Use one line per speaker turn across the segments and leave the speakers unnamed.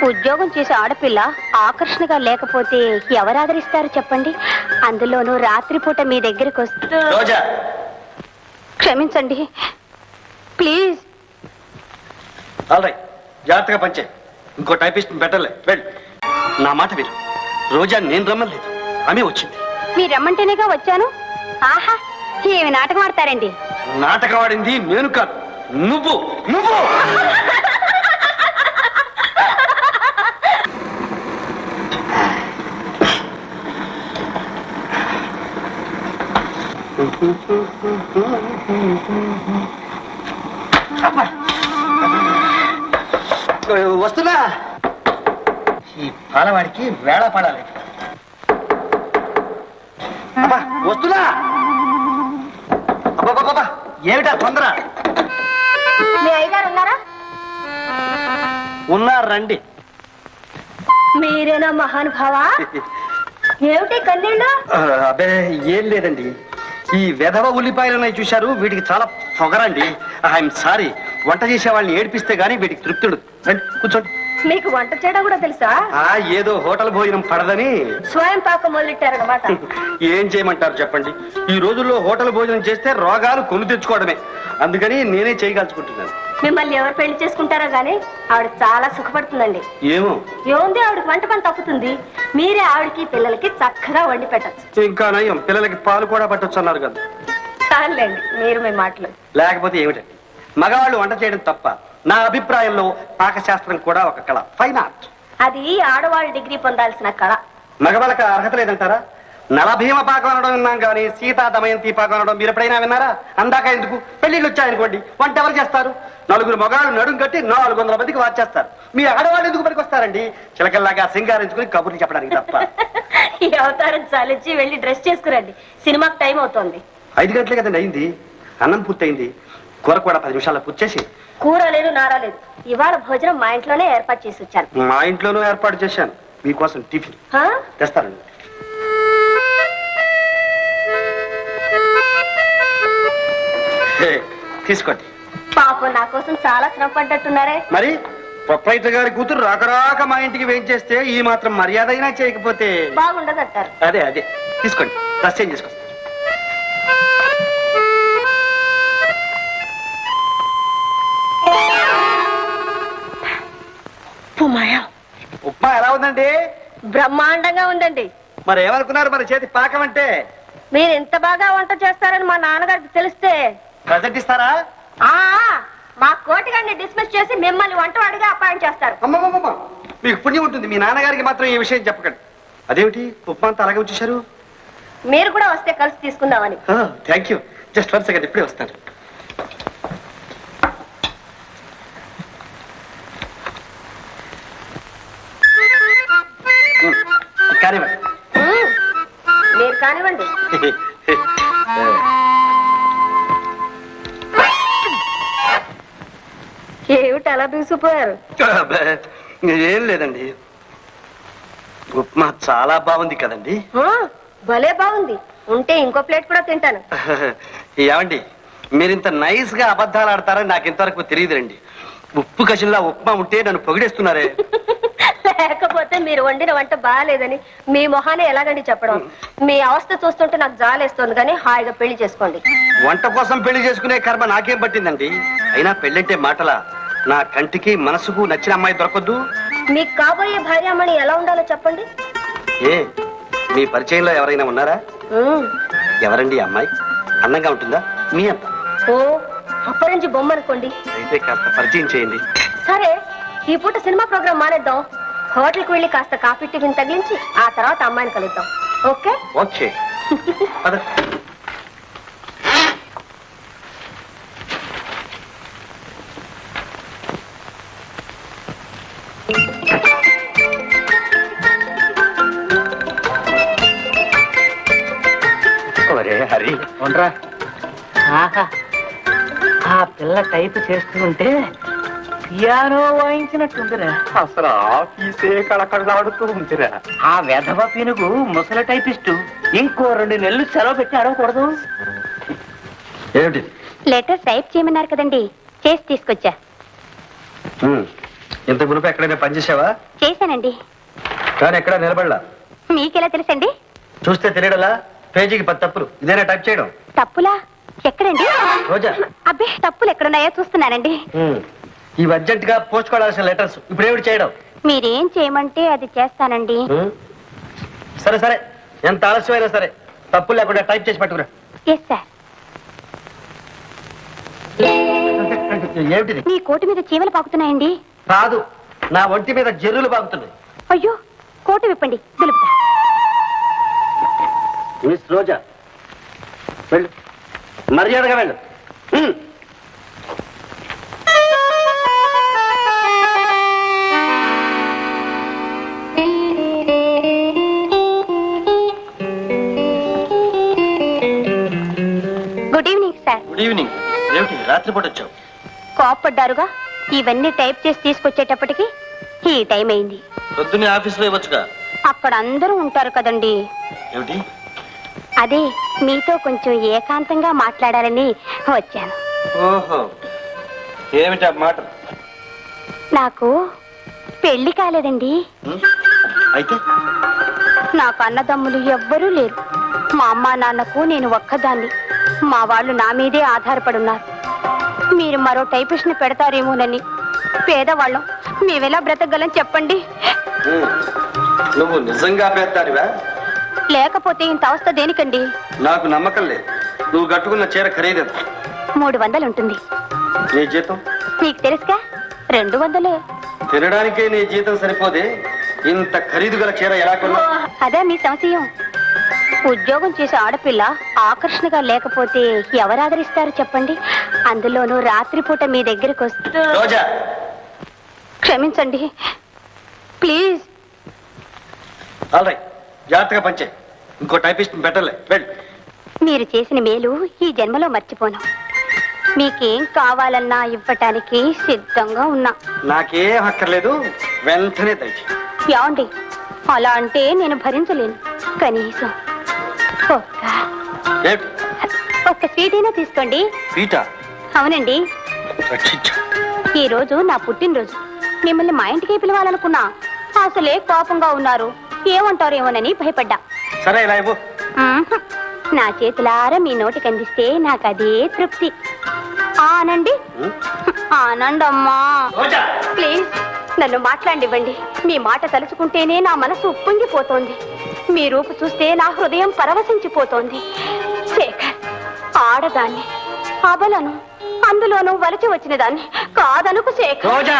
ఉద్యోగం చేసే ఆడపిల్ల ఆకర్షణగా లేకపోతే ఎవరు ఆదరిస్తారు చెప్పండి? అందులోనూ రాత్రిపూట మీ దగ్గరికి వస్తూ. క్షమించండి ప్లీజ్.
జాగ్రత్తగా పంచే. ఇంకో టైపిస్ట్ పెట్టలే. వెళ్ళి నా మాట విను. రోజా నేను రమ్మలేదు, ఆమె వచ్చింది.
మీరు రమ్మంటేనేగా వచ్చాను. ఆహా, ఏమి నాటకం ఆడతారండి?
నాటకం ఆడింది నేను కాదు, నువ్వు. నువ్వు వస్తున్నా. ఈ పాలవాడికి వేళ పడాలి. వస్తున్నా. అబ్బా, ఏమిటా తొందర?
మీ అయ్యగారు ఉన్నారా?
ఉన్నారు, రండి.
మీరేనా మహానుభావా? ఏమిటి కన్నీళ్ళు?
అబ్బే ఏం లేదండి. ఈ వెధవ ఉల్లిపాయలున్నాయి చూశారు, వీటికి చాలా పొగరండి. I'm sorry. వంట చేసే వాళ్ళని ఏడిపిస్తే గానీ వీటికి తృప్తుడు. రండి కూర్చోండి.
మీకు వంట చేయడం కూడా తెలుసా?
ఏదో హోటల్ భోజనం పడదని
స్వయం పాకం మొదలెట్టారన్నమాట.
ఏం చేయమంటారు చెప్పండి? ఈ రోజుల్లో హోటల్ భోజనం చేస్తే రోగాలు కొని తెచ్చుకోవడమే. అందుకని నేనే చేయగలుచుకుంటున్నాను.
మిమ్మల్ని ఎవరు పెళ్లి చేసుకుంటారో గానీ ఆవిడ చాలా సుఖపడుతుందండి. ఏముంది, ఆవిడకి వంట పని తప్పుతుంది. మీరే ఆవిడకి పిల్లలకి చక్కగా వండి పెట్టచ్చు.
ఇంకా నయం, పిల్లలకి పాలు కూడా పట్టొచ్చు అన్నారు కదా.
చాలండి మీరు మీ మాటలు.
లేకపోతే ఏమిటండి, మగవాళ్ళు వంట చేయడం తప్ప? నా అభిప్రాయంలో పాకశాస్త్రం కూడా ఒక కళ, ఫైన్ ఆర్ట్.
అది ఆడవాళ్ళు డిగ్రీ పొందాల్సిన కళ.
మగవాళ్ళకి అర్హత లేదంటారా? నలభీమ పాకం అనడం విన్నాం కానీ సీతా దమయంతి పాకం అనడం మీరు ఎప్పుడైనా విన్నారా? అందాక ఎందుకు? పెళ్లిళ్ళు వచ్చాయనుకోండి, వంట ఎవరు చేస్తారు? నలుగురు మగాళ్ళు నడుం కట్టి 400 మందికి వాచేస్తారు. మీ ఆడవాళ్ళు ఎందుకు పనికి వస్తారండి? చిలకల్లాగా సింగారించుకుని కబుర్లు చెప్పడానికి తప్ప.
ఈ అవతారం చాలించి వెళ్ళి డ్రెస్ చేసుకురండి, సినిమాకి టైం అవుతోంది.
5 గంటలే కదండి అయింది. అన్నం పూర్తయింది, కూర కూడా 10 నిమిషాల్లో పూర్తి చేసి.
కూర లేదు, నారా లేదు. ఇవాళ భోజనం మా ఇంట్లోనే ఏర్పాటు చేసి వచ్చాను.
మా ఇంట్లోనూ ఏర్పాటు చేశాను మీకోసం టిఫిన్. తెస్తారండి. తీసుకోండి.
పాపం నా కోసం చాలా శ్రమ పడ్డట్టున్నారే.
మరి ప్రొప్రైటర్ గారి కూతురు రాకరాక మా ఇంటికి వేయించేస్తే ఈ మాత్రం మర్యాద అయినా చేయకపోతే
బాగుండదంటారు.
అదే అదే తీసుకోండి, డ్రెస్ చేంజ్ చేసుకొస్తాను. ఉప్మా ఎలా ఉందండి?
బ్రహ్మాండంగా ఉందండి.
మరి ఏమనుకున్నారు మన చేతి పాకం అంటే?
మీరు ఎంత బాగా వంట చేస్తారని మా నాన్నగారికి తెలిస్తే
ప్రజెంట్ ఇస్తారా?
మా కోటిగారిని డిస్మిస్ చేసి మిమ్మల్ని వంటవాడిగా అపాయింట్ చేస్తారు.
అమ్మమ్మమ్మ, మీకు పుణ్యం ఉంటుంది. మీ నాన్నగారికి మాత్రం ఈ విషయం చెప్పకండి. అదేమిటి ఉప్మా అంతా అలాగే వచ్చేసారు?
మీరు కూడా వస్తే కలిసి తీసుకుందామని.
Thank you. జస్ట్ 1 సెకండ్, ఇప్పుడే వస్తాను. కానివ్వండి.
మీరు కానివ్వండి. ఏమిటి అలా దూసిపోయారు?
ఏం లేదండి, ఉప్మా చాలా బాగుంది కదండి.
భలే బాగుంది. ఉంటే ఇంకో ప్లేట్ కూడా తింటాను.
ఏమండి, మీరింత నైస్ గా అబద్ధాలు ఆడతారని నాకు ఇంతవరకు తెలియదురండి. ఉప్పు కషిల్లా ఉప్మా ఉంటే నన్ను పొగిడేస్తున్నారే.
లేకపోతే మీరు వండిన వంట బాగాలేదని మీ మొహానే ఎలాగండి చెప్పడం? మీ అవస్థ చూస్తుంటే నాకు జాలేస్తుంది, కానీ హాయిగా పెళ్లి చేసుకోండి.
వంట కోసం పెళ్లి చేసుకునే కర్మ నాకేం పట్టిందండి? అయినా పెళ్ళంటే మాటలా? నా కంటికి మనసుకు నచ్చిన అమ్మాయి దొరకొద్దు?
మీకు కాబోయే భార్యామణి ఎలా ఉండాలో చెప్పండి.
మీ పరిచయంలో ఎవరైనా ఉన్నారా? ఎవరండి అమ్మాయి? అందంగా ఉంటుందా? మీ అంత?
అప్పటి బొమ్మ అనుకోండి.
అయితే కాస్త పరిచయం చేయండి.
సరే, ఈ పూట సినిమా ప్రోగ్రామ్ మానేద్దాం. హోటల్కి వెళ్ళి కాస్త కాఫీ టిఫిన్ తగిలించి ఆ తర్వాత అమ్మాయిని కలుద్దాం. ఓకే?
ఓకే. హరి ఉండరా.
ఆ పిల్ల టైప్ చేస్తూ ఉంటే పియానో వాయించినట్టుందిరా.
అసలు ఆఫీసే కళకళలాడుతూ ఉందిరా.
ఆ వెధవ పినుగు ముసలి టైపిస్టు ఇంకో 2 నెలలు సెలవు పెట్టి అడగకూడదు.
ఏమిటి?
లెటర్ టైప్ చేయమన్నారు కదండి, చేసి తీసుకొచ్చా.
ఇంత మునుపు ఎక్కడైనా పనిచేసావా?
చేశానండి.
కానీ ఎక్కడ నిలబడలా.
మీకెలా తెలుసండి?
చూస్తే తెలియడలా? పేజీకి 10 తప్పులు. ఇదేనా టైప్ చేయడం?
తప్పులా? ఎక్కడండి?
రోజా,
అబ్బే, తప్పులు ఎక్కడున్నాయో చూస్తున్నానండి.
ఇవి అర్జెంట్ గా పోస్ట్ కావాల్సిన లెటర్స్. ఇప్పుడు ఏమిటి చేయడం?
మీరేం చేయమంటే అది చేస్తానండి.
సరే సరే, ఎంత ఆలస్యమైనా సరే తప్పులు లేకుండా టైప్ చేసి పట్టుకురా.
Yes sir.
ఏమిటిది?
మీ కోటు మీద చీమలు పాకుతున్నాయండి.
కాదు, నా ఒంటి మీద జర్రులు బాగుతుంది.
అయ్యో, కోటు విప్పండి, దులుపుతా.
మిస్ రోజా, వెళ్ళు, మర్యాదగా వెళ్ళు.
Good evening sir.
Good evening. ఏమిటి రాత్రిపూట వచ్చావు?
కోప్పడ్డారుగా, ఇవన్నీ టైప్ చేసి తీసుకొచ్చేటప్పటికి ఈ టైం అయింది.
పొద్దున్నే ఆఫీసులో ఇవ్వచ్చుగా.
అక్కడ అందరూ ఉంటారు కదండి.
ఏమిటి?
అదే, మీతో కొంచెం ఏకాంతంగా మాట్లాడాలని వచ్చాను.
ఓహో, ఏమిటా మాట?
నాకు పెళ్లి కాలేదండి.
అయితే
నాకు అన్నదమ్ములు ఎవ్వరూ లేరు. మా అమ్మా నాన్నకు నేను ఒక్కదాన్ని. మా వాళ్ళు నా మీదే ఆధారపడున్నారు. మీరు మరో టైపిస్ట్ ని పెడతారేమోనని. పేదవాళ్ళం, మేమెలా బ్రతకగలం చెప్పండి.
నువ్వు నిజంగా పెద్దానివా?
లేకపోతే ఇంత అవస్థ దేనికండి?
నాకు నమ్మకం లేదు. నువ్వు కట్టుకున్న చీర ఖరీదెంత?
300 ఉంటుంది.
నీ జీతం?
మీకు తెలుసుగా, 200.
తినడానికే నీ జీతం సరిపోదే, ఇంత ఖరీదు గల చీర ఎలా కొన్నా?
అదే మీ సంశయం. ఉద్యోగం చేసే ఆడపిల్ల ఆకర్షణగా లేకపోతే ఎవరు ఆదరిస్తారు చెప్పండి? అందులోనూ రాత్రిపూట మీ దగ్గరికి వస్తూ.
రోజా,
క్షమించండి ప్లీజ్.
ఆల్ రైట్, జాగ్రత్తగా పంచే. ఇంకో టైపిస్ట్ పెట్టలే. వెళ్ళు.
మీరు చేసిన మేలు ఈ జన్మలో మర్చిపోను. మీకేం కావాలన్నా ఇవ్వటానికి సిద్ధంగా ఉన్నా.
నాకేం అక్కర్లేదు, వెంటనే దయచి.
యాండి, అలా అంటే నేను భరించలేను. కనీసం ఒక్క స్వీట్ అయినా తీసుకోండి.
పీటా?
అవునండి,
రక్షించు.
ఈ రోజు నా పుట్టినరోజు. మిమ్మల్ని మా ఇంటికి పిలవాలనుకున్నా. అసలే కోపంగా ఉన్నారు, ఏమంటారేమోనని భయపడ్డా.
సరే, ఇలా ఇవ్వు.
నా చేతులారా మీ నోటికి అందిస్తే నాకు అదే తృప్తి. ఆనండి, ఆనందమ్మా. ప్లీజ్ నన్ను మాట్లాడివ్వండి. మీ మాట తలుచుకుంటేనే నా మనసు ఉప్పొంగిపోతోంది. మీ రూపు చూస్తే నా హృదయం పరవశించిపోతోంది. శేఖర్, ఆడదాన్ని, అబలను, అందులోనూ వలచి వచ్చిన దాన్ని కాదనుకు శేఖర్.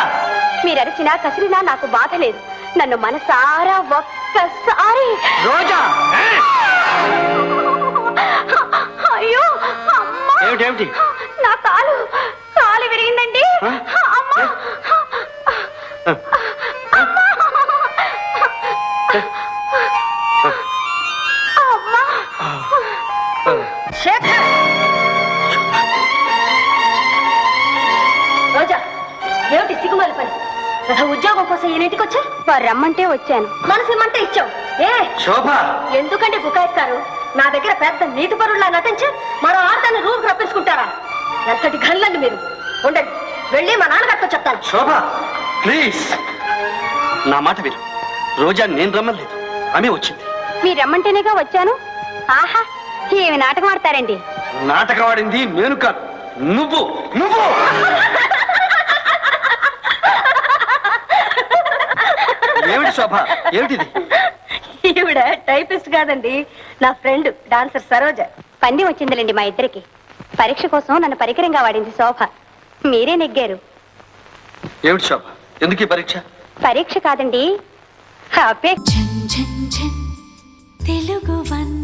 మీరు అరిచినా కసిరినా నాకు బాధ లేదు. నన్ను మనసారా ఒక్కసారి. అయ్యో
ఏమిటి?
నా కాలు విరిగిందండి. అమ్మా, రోజా, ఏమిటి సిగ్గుమాలి పని? ఉద్యోగం కోసం ఈయనింటికి వచ్చా? వారు రమ్మంటే వచ్చాను. మనసు ఇమ్మంటే ఇచ్చావు. ఏ
శోభ,
ఎందుకంటే బుకాయిస్తారు? నా దగ్గర పెద్ద నీతి పరుల్లా నటించి మరో ఆడదాన్ని రూమ్ రప్పించుకుంటారా? ఎంతటి గల్లండి మీరు. ఉండండి, వెళ్ళి మా నాన్నగారితో చెప్తాను.
శోభ ప్లీజ్, నా మాట విను. రోజా నేను రమ్మలేదు, ఆమె వచ్చింది.
మీరు రమ్మంటేనేగా వచ్చాను. ఆహా, ఏమి నాటకం ఆడతారండి?
నాటకం ఆడింది నేను కాదు, నువ్వు. ఏమిటి శోభ, ఏమిటిది?
ఈవిడ టైపిస్ట్ కాదండి, నా ఫ్రెండ్ డాన్సర్ సరోజ. పంది వచ్చిందిలేండి మా ఇద్దరికి. పరీక్ష కోసం నన్ను పరికరంగా వాడింది శోభ. మీరే నెగ్గారు.
ఏమిటి శోభ, ఎందుకు ఈ పరీక్ష?
పరీక్ష కాదండి,
తెలుగు వన్